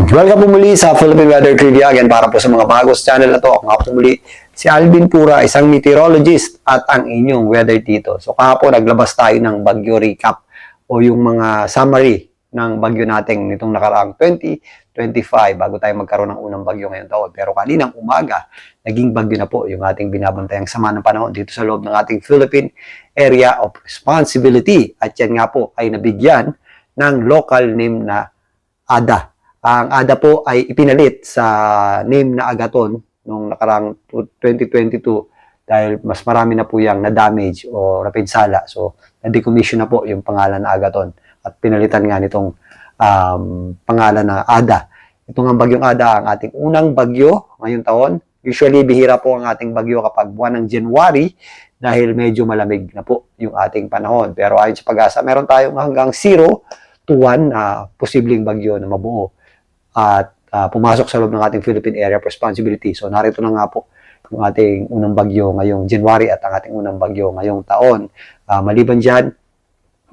Welcome po muli sa Philippine Weather Trivia. Again, para po sa mga bago sa channel na to, ako nga po muli si Alvin Pura, isang meteorologist at ang inyong weather tito. So kahapon naglabas tayo ng bagyo recap o yung mga summary ng bagyo natin nitong nakaraang 2025 bago tayo magkaroon ng unang bagyo ngayong taon. Pero kaninang umaga, naging bagyo na po yung ating binabantayang sama ng panahon dito sa loob ng ating Philippine Area of Responsibility. At yan nga po ay nabigyan ng local name na ADA. Ang ADA po ay ipinalit sa name na Agaton noong nakarang 2022 dahil mas marami na po yung na-damage o napinsala. So, na-decommission na po yung pangalan na Agaton at pinalitan nga nitong pangalan na ADA. Ito nga bagyong ADA, ang ating unang bagyo ngayong taon. Usually, bihira po ang ating bagyo kapag buwan ng January dahil medyo malamig na po yung ating panahon. Pero ayon sa pag-asa, meron tayong hanggang 0 to 1 na posibleng bagyo na mabuo at pumasok sa loob ng ating Philippine Area of Responsibility. So narito na nga po yung ating unang bagyo ngayong January at ang ating unang bagyo ngayong taon. Maliban dyan,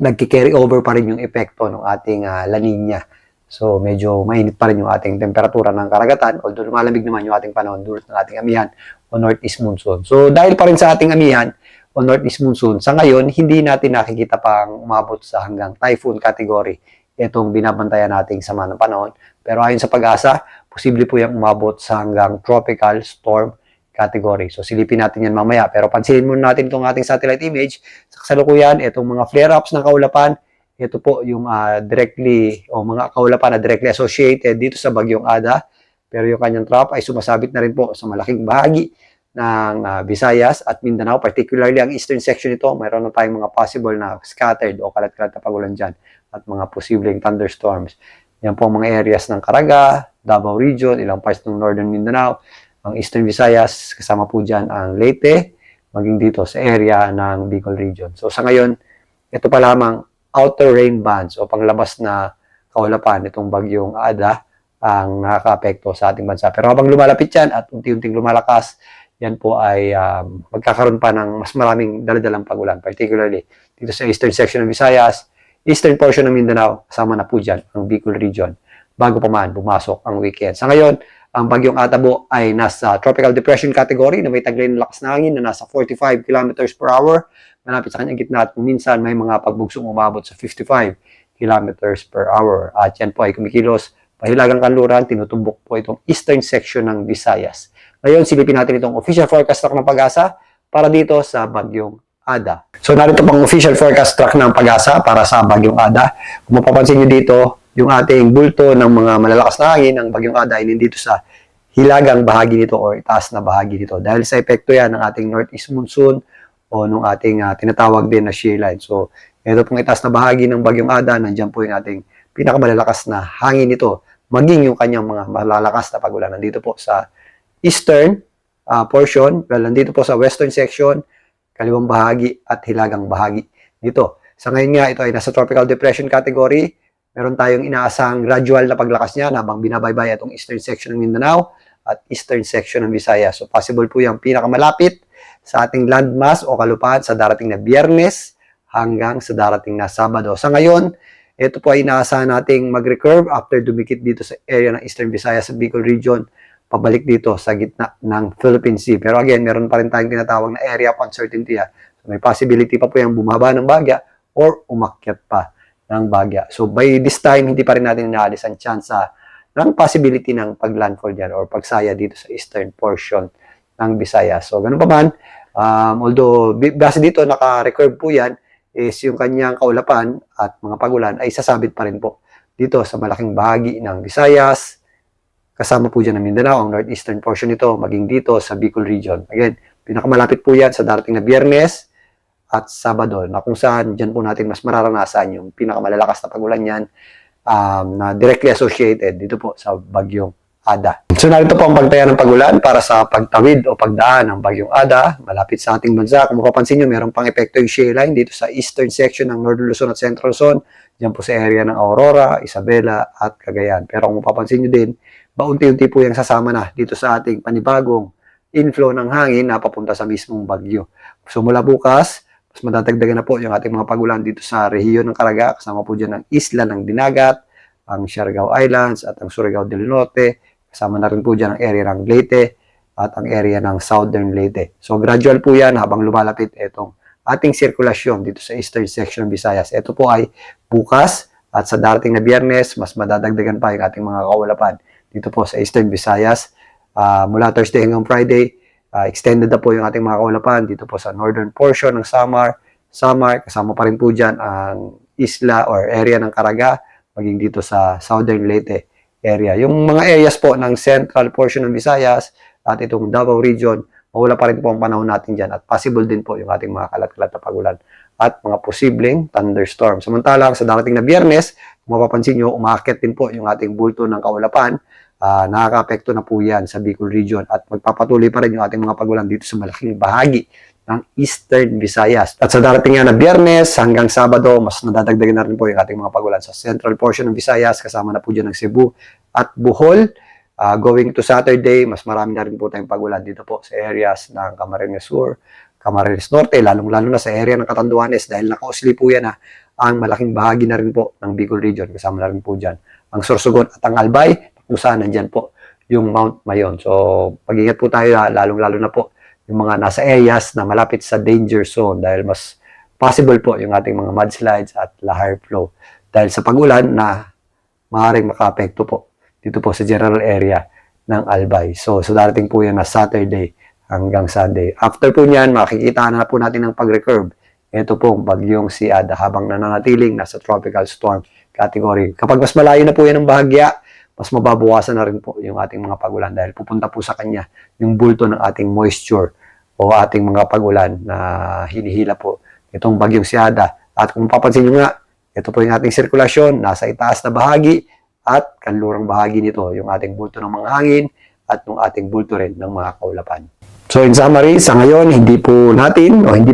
nagki-carry over pa rin yung epekto ng ating La Nina. So medyo mainit pa rin yung ating temperatura ng karagatan, although lumalamig naman yung ating panahon dulot ng ating amihan o northeast monsoon. So dahil pa rin sa ating amihan o northeast monsoon, sa ngayon hindi natin nakikita pang umabot sa hanggang typhoon category itong binabantayan nating sama ng panahon. Pero ayon sa pag-asa, posible po yung umabot sa hanggang tropical storm category. So silipin natin yan mamaya. Pero pansinin muna natin itong ating satellite image. Sa kasalukuyan, itong mga flare-ups ng kaulapan, ito po yung directly o mga kaulapan na directly associated dito sa bagyong ADA. Pero yung kanyang trough ay sumasabit na rin po sa malaking bahagi ng Visayas at Mindanao. Particularly ang eastern section nito, mayroon na tayong mga possible na scattered o kalat-kalat na pagulan dyan at mga posibleng thunderstorms. Yan po ang mga areas ng Caraga, Davao Region, ilang parts ng Northern Mindanao, ang Eastern Visayas, kasama po dyan ang Leyte, maging dito sa area ng Bicol Region. So sa ngayon, ito pa lamang outer rain bands o panglabas na kaulapan itong bagyong ADA ang nakaka-apekto sa ating bansa. Pero habang lumalapit yan at unti-unting lumalakas, yan po ay magkakaroon pa ng mas maraming daladalang pagulan, particularly dito sa eastern section ng Visayas, eastern portion ng Mindanao, kasama na po dyan ang Bicol Region bago pa man bumasok ang weekend. Sa ngayon, ang bagyong Atabo ay nasa tropical depression category na may taglay ng lakas ng hangin na nasa 45 kilometers per hour. Malapit sa kanyang gitna at minsan may mga pagbugsong umabot sa 55 kilometers per hour. At yan po ay kumikilos pahilagang kanluran, tinutumbok po itong eastern section ng Visayas. Ngayon, silipin natin itong official forecast track ng Pag-asa para dito sa bagyong ADA. So narito pang official forecast track ng Pag-asa para sa bagyong ADA. Kung mapapansin nyo dito, yung ating bulto ng mga malalakas na hangin ng bagyong ADA ay nandito sa hilagang bahagi nito o itaas na bahagi nito. Dahil sa epekto yan ng ating northeast monsoon o nung ating tinatawag din na shear line. So ito pong itaas na bahagi ng bagyong ADA, nandiyan po yung ating pinakamalalakas na hangin nito, maging yung kanyang mga malalakas na pagulan. Nandito po sa eastern portion, well, nandito po sa western section, kaliwang bahagi at hilagang bahagi dito. Sa ngayon nga, ito ay nasa tropical depression category. Meron tayong inaasahang gradual na paglakas niya habang binabaybay itong eastern section ng Mindanao at eastern section ng Visayas. So possible po yung pinakamalapit sa ating landmass o kalupaan sa darating na Biyernes hanggang sa darating na Sabado. Sa ngayon, ito po ay inaasahan nating mag-recurve after dumikit dito sa area ng eastern Visayas sa Bicol Region, pabalik dito sa gitna ng Philippine Sea. Pero again, meron pa rin tayong tinatawag na area of uncertainty. So may possibility pa po yung bumaba ng bagya or umakyat pa ng bagya. So by this time, hindi pa rin natin inaalis ang chance ng possibility ng pag-landfall dyan or pagsaya dito sa eastern portion ng Visayas. So ganun pa man, although base dito naka-recurve po yan, is yung kanyang kaulapan at mga pagulan ay sasabit pa rin po dito sa malaking bahagi ng Visayas, kasama po dyan ng Mindanao, ang northeastern portion nito, maging dito sa Bicol Region. Again, pinakamalapit po yan sa darating na Biyernes at Sabado, na kung saan dyan po natin mas mararanasan yung pinakamalalakas na pagulan yan na directly associated dito po sa bagyong ADA. So narito po ang pagtaya ng pagulan para sa pagtawid o pagdaan ng bagyong ADA malapit sa ating bansa. Kung mapapansin nyo, meron pang epekto yung shear line dito sa eastern section ng Northern Luzon at Central Luzon, dyan po sa area ng Aurora, Isabela at Cagayan. Pero kung mapapansin nyo din, unti-unti po yung sasama na dito sa ating panibagong inflow ng hangin na papunta sa mismong bagyo. So mula bukas, mas madadagdagan na po yung ating mga pagulan dito sa rehiyon ng Caraga, kasama po dyan ang isla ng Dinagat, ang Siargao Islands at ang Surigao del Norte. Kasama na rin po dyan ang area ng Leyte at ang area ng Southern Leyte. So gradual po yan habang lumalapit itong ating sirkulasyon dito sa Eastern Section ng Visayas. Ito po ay bukas at sa darating na Biyernes, mas madadagdagan pa yung ating mga kawalapan dito po sa Eastern Visayas. Mula Thursday hanggang Friday, extended na po yung ating mga kawalapan dito po sa northern portion ng Samar. Kasama pa rin po dyan ang isla or area ng Caraga, maging dito sa Southern Leyte area. Yung mga areas po ng central portion ng Visayas at itong Davao region, mawala pa rin po ang panahon natin dyan at possible din po yung ating mga kalat-kalat na pagulan at mga posibleng thunderstorm. Samantalang sa darating na Biyernes, kung mapapansin nyo, umaakit din po yung ating bulto ng kaulapan. Nakaka-apekto na po yan sa Bicol region at magpapatuloy pa rin yung ating mga pagulan dito sa malaking bahagi ng Eastern Visayas. At sa darating nga na Biyernes hanggang Sabado, mas nadadagdagan na rin po yung ating mga pagulan sa central portion ng Visayas, kasama na po dyan ng Cebu at Bohol. Going to Saturday, mas marami na rin po tayong pagulan dito po sa areas ng Camarines Sur, Camarines Norte, lalong-lalo na sa area ng Catanduanes dahil nakausli po yan ang malaking bahagi na rin po ng Bicol region. Kasama na rin po dyan ang Sorsogon at ang Albay, kung saan nandyan po yung Mount Mayon. So, pag-ingat po tayo, lalong-lalo na po yung mga nasa areas na malapit sa danger zone dahil mas possible po yung ating mga mudslides at lahar flow dahil sa pagulan na maaaring makaapekto po dito po sa general area ng Albay. So darating po yan na Saturday hanggang Sunday. After po niyan, makikita na po natin ang pag-recurve. Ito pong bagyong si Ada habang nananatiling nasa tropical storm category. Kapag mas malayo na po yan ng bahagya, mas mababawasan na rin po yung ating mga pagulan dahil pupunta po sa kanya yung bulto ng ating moisture o ating mga pagulan na hinihila po itong bagyong si Ada. At kung papansin nyo nga, ito po yung ating sirkulasyon, nasa itaas na bahagi at kanlurang bahagi nito yung ating bulto ng mga hangin at yung ating bulto rin ng mga kaulapan. So in summary, sa ngayon, hindi pa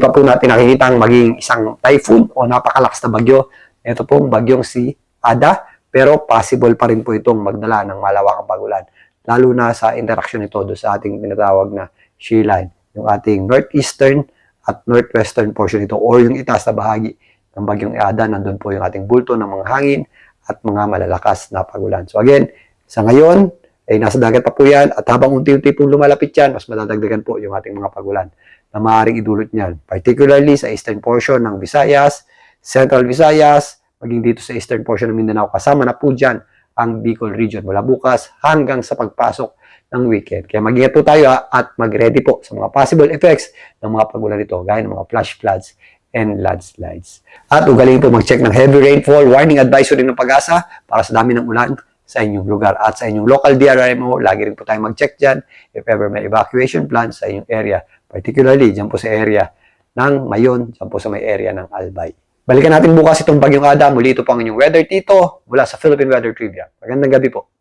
po natin nakikitang maging isang typhoon o napakalakas na bagyo. Ito pong bagyong si Ada, pero possible pa rin po itong magdala ng malawakang pagulan. Lalo na sa interaction nito do sa ating tinatawag na shear line, yung ating northeastern at northwestern portion nito or yung itaas na bahagi ng bagyong Ada, nandun po yung ating bulto ng mga hangin at mga malalakas na pagulan. So again, sa ngayon, ay nasa dagat pa po yan at habang unti-unti pong lumalapit yan, mas madadagdagan po yung ating mga pagulan na maaaring idulot niyan. Particularly sa eastern portion ng Visayas, Central Visayas, maging dito sa eastern portion ng Mindanao, kasama na po dyan ang Bicol region mula bukas hanggang sa pagpasok ng weekend. Kaya mag-ingat po tayo at mag-ready po sa mga possible effects ng mga pagulan nito, gaya ng mga flash floods and landslides. At ugaling po mag-check ng heavy rainfall warning advisory ng Pag-asa para sa dami ng ulan sa inyong lugar. At sa inyong local DRMO, lagi rin po tayo mag-check dyan if ever may evacuation plan sa inyong area. Particularly, dyan po sa area ng Mayon, dyan po sa may area ng Albay. Balikan natin bukas itong bagyong Ada. Muli ito po ang inyong Weather Tito mula sa Philippine Weather Trivia. Magandang gabi po.